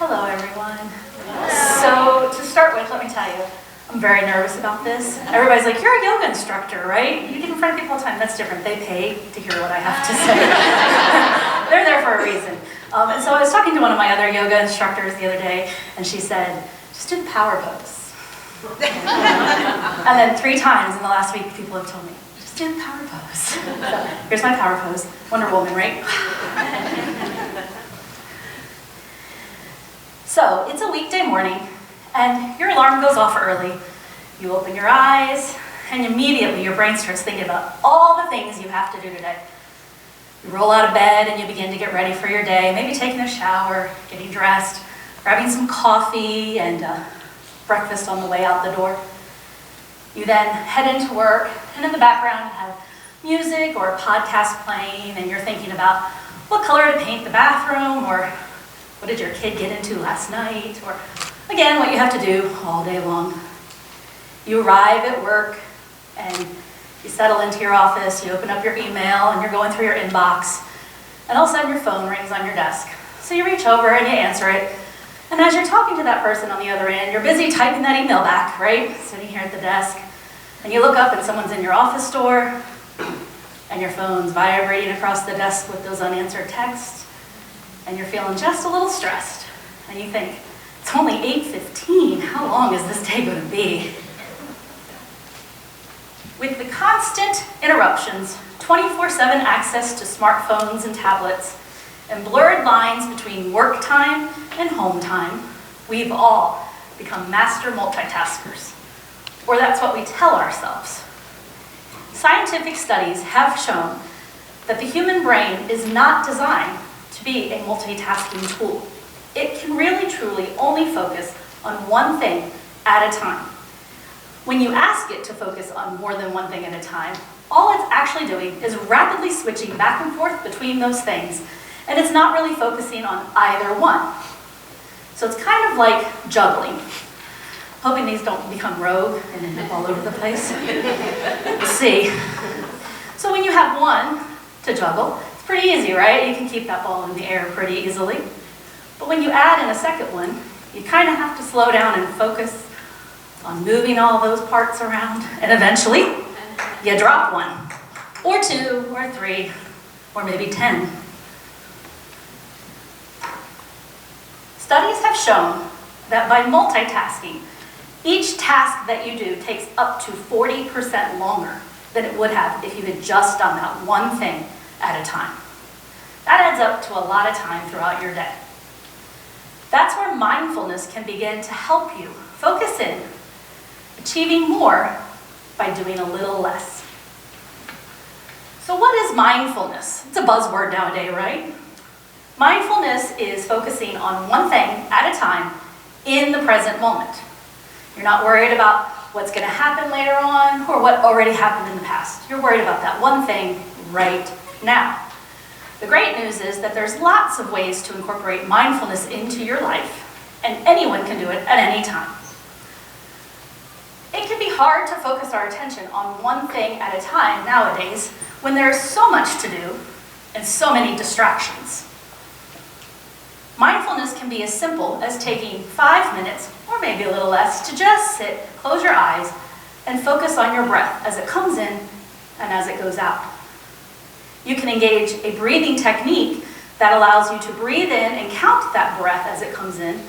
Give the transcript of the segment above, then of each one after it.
Hello, everyone. So, to start with, let me tell you, I'm very nervous about this. Everybody's like, you're a yoga instructor, right? You get in front of people all the time. That's different. They pay to hear what I have to say. They're there for a reason. And so I was talking to one of my other yoga instructors the other day, and she said, just do the power pose. And then 3 times in the last week, people have told me, just do the power pose. So here's my power pose. Wonder Woman, right? So it's a weekday morning, and your alarm goes off early. You open your eyes, and immediately your brain starts thinking about all the things you have to do today. You roll out of bed and you begin to get ready for your day, maybe taking a shower, getting dressed, grabbing some coffee and breakfast on the way out the door. You then head into work, and in the background you have music or a podcast playing, and you're thinking about what color to paint the bathroom, or what did your kid get into last night, or again, what you have to do all day long. You arrive at work and you settle into your office, you open up your email, and you're going through your inbox, and all of a sudden your phone rings on your desk. So you reach over and you answer it, and as you're talking to that person on the other end, you're busy typing that email back, right? Sitting here at the desk, and you look up and someone's in your office door, and your phone's vibrating across the desk with those unanswered texts, and you're feeling just a little stressed, and you think, it's only 8:15, how long is this day going to be? With the constant interruptions, 24/7 access to smartphones and tablets, and blurred lines between work time and home time, we've all become master multitaskers. Or that's what we tell ourselves. Scientific studies have shown that the human brain is not designed to be a multitasking tool. It can really truly only focus on one thing at a time. When you ask it to focus on more than one thing at a time, all it's actually doing is rapidly switching back and forth between those things, and it's not really focusing on either one. So it's kind of like juggling. Hoping these don't become rogue and end up all over the place. We'll see. So when you have one to juggle, it's pretty easy, right? You can keep that ball in the air pretty easily. But when you add in a second one, you kind of have to slow down and focus on moving all those parts around, and eventually you drop one, or 2, or 3, or maybe 10. Studies have shown that by multitasking, each task that you do takes up to 40% longer than it would have if you had just done that one thing at a time. That adds up to a lot of time throughout your day. That's where mindfulness can begin to help you focus in, achieving more by doing a little less. So what is mindfulness? It's a buzzword nowadays, right? Mindfulness is focusing on one thing at a time in the present moment. You're not worried about what's going to happen later on or what already happened in the past. You're worried about that one thing right now. The great news is that there's lots of ways to incorporate mindfulness into your life, and anyone can do it at any time. It can be hard to focus our attention on one thing at a time nowadays when there is so much to do and so many distractions. Mindfulness can be as simple as taking 5 minutes, or maybe a little less, to just sit, close your eyes, and focus on your breath as it comes in and as it goes out. You can engage a breathing technique that allows you to breathe in and count that breath as it comes in,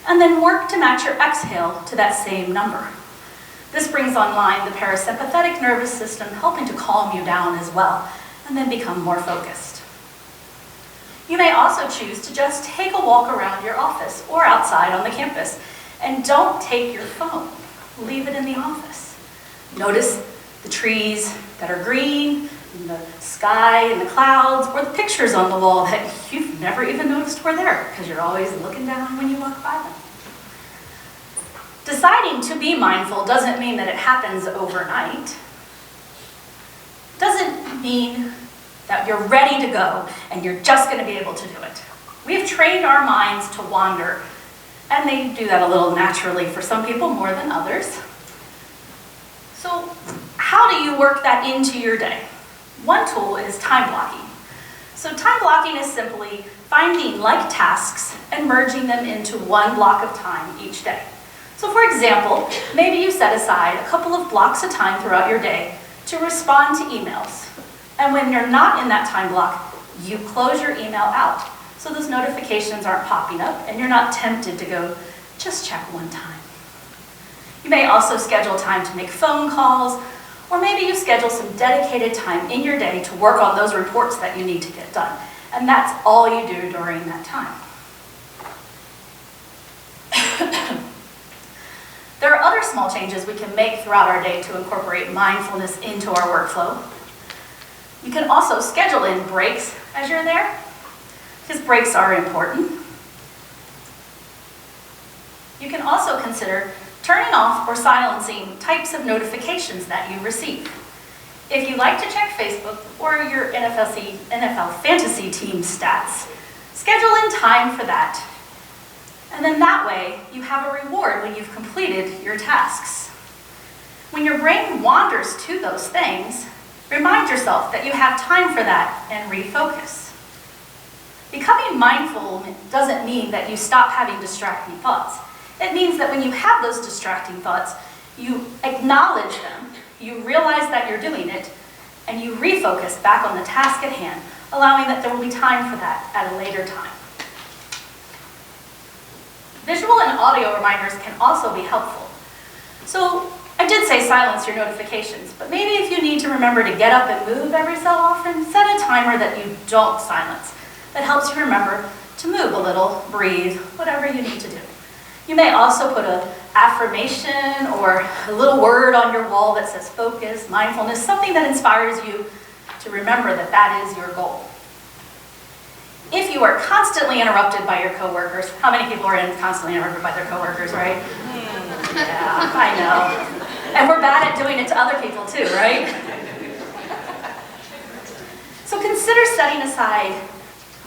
and then work to match your exhale to that same number. This brings online the parasympathetic nervous system, helping to calm you down as well, and then become more focused. You may also choose to just take a walk around your office or outside on the campus, and don't take your phone. Leave it in the office. Notice the trees that are green, and the sky and the clouds, or the pictures on the wall that you've never even noticed were there because you're always looking down when you walk by them. Deciding to be mindful doesn't mean that it happens overnight. Doesn't mean that you're ready to go and you're just going to be able to do it. We have trained our minds to wander, and they do that a little naturally for some people more than others. So how do you work that into your day? One tool is time blocking. So time blocking is simply finding like tasks and merging them into one block of time each day. So for example, maybe you set aside a couple of blocks of time throughout your day to respond to emails. And when you're not in that time block, you close your email out so those notifications aren't popping up and you're not tempted to go, just check one time. You may also schedule time to make phone calls, or maybe you schedule some dedicated time in your day to work on those reports that you need to get done. And that's all you do during that time. There are other small changes we can make throughout our day to incorporate mindfulness into our workflow. You can also schedule in breaks as you're there, because breaks are important. You can also consider turning off or silencing types of notifications that you receive. If you like to check Facebook or your NFL fantasy team stats, schedule in time for that. And then that way, you have a reward when you've completed your tasks. When your brain wanders to those things, remind yourself that you have time for that and refocus. Becoming mindful doesn't mean that you stop having distracting thoughts. It means that when you have those distracting thoughts, you acknowledge them, you realize that you're doing it, and you refocus back on the task at hand, allowing that there will be time for that at a later time. Visual and audio reminders can also be helpful. So I did say silence your notifications, but maybe if you need to remember to get up and move every so often, set a timer that you don't silence. That helps you remember to move a little, breathe, whatever you need to do. You may also put an affirmation or a little word on your wall that says focus, mindfulness, something that inspires you to remember that that is your goal. If you are constantly interrupted by your coworkers, how many people are constantly interrupted by their coworkers, right? Yeah, I know. And we're bad at doing it to other people too, right? So consider setting aside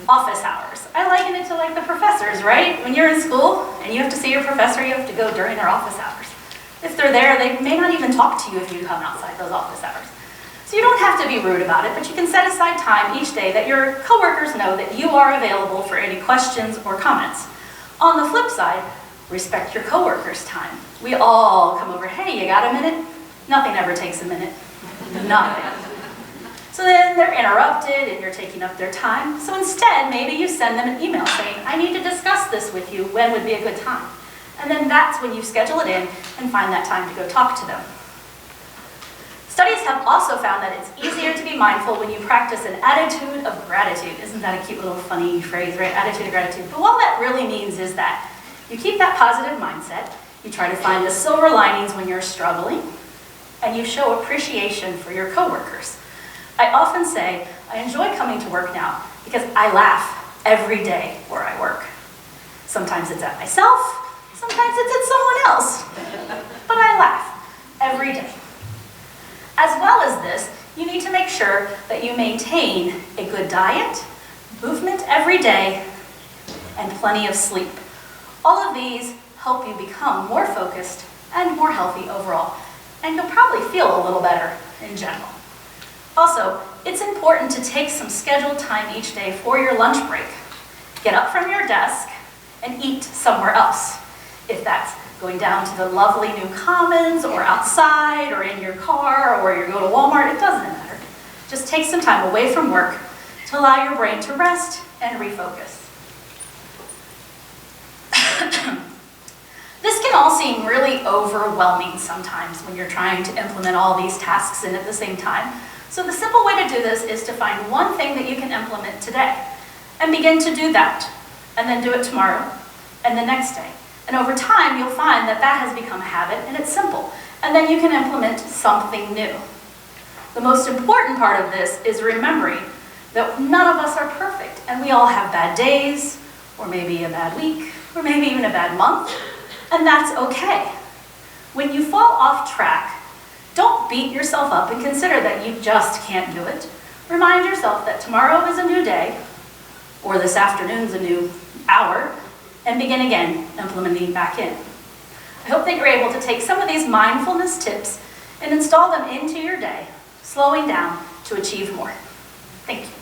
office hours. I liken it to like the professors, right? When you're in school and you have to see your professor, you have to go during their office hours. If they're there, they may not even talk to you if you come outside those office hours. So you don't have to be rude about it, but you can set aside time each day that your coworkers know that you are available for any questions or comments. On the flip side, respect your coworkers' time. We all come over, hey, you got a minute? Nothing ever takes a minute. Nothing. So then they're interrupted and you're taking up their time. So instead, maybe you send them an email saying, I need to discuss this with you. When would be a good time? And then that's when you schedule it in and find that time to go talk to them. Studies have also found that it's easier to be mindful when you practice an attitude of gratitude. Isn't that a cute little funny phrase, right? Attitude of gratitude. But what that really means is that you keep that positive mindset, you try to find the silver linings when you're struggling, and you show appreciation for your coworkers. I often say, I enjoy coming to work now because I laugh every day where I work. Sometimes it's at myself, sometimes it's at someone else, but I laugh every day. As well as this, you need to make sure that you maintain a good diet, movement every day, and plenty of sleep. All of these help you become more focused and more healthy overall, and you'll probably feel a little better in general. Also, it's important to take some scheduled time each day for your lunch break. Get up from your desk and eat somewhere else. If that's going down to the lovely new commons or outside or in your car or you go to Walmart, it doesn't matter. Just take some time away from work to allow your brain to rest and refocus. This can all seem really overwhelming sometimes when you're trying to implement all these tasks in at the same time. So the simple way to do this is to find one thing that you can implement today and begin to do that, and then do it tomorrow and the next day. And over time, you'll find that that has become a habit and it's simple. And then you can implement something new. The most important part of this is remembering that none of us are perfect and we all have bad days, or maybe a bad week, or maybe even a bad month, and that's okay. When you fall off track, don't beat yourself up and consider that you just can't do it. Remind yourself that tomorrow is a new day, or this afternoon's a new hour, and begin again, implementing back in. I hope that you're able to take some of these mindfulness tips and install them into your day, slowing down to achieve more. Thank you.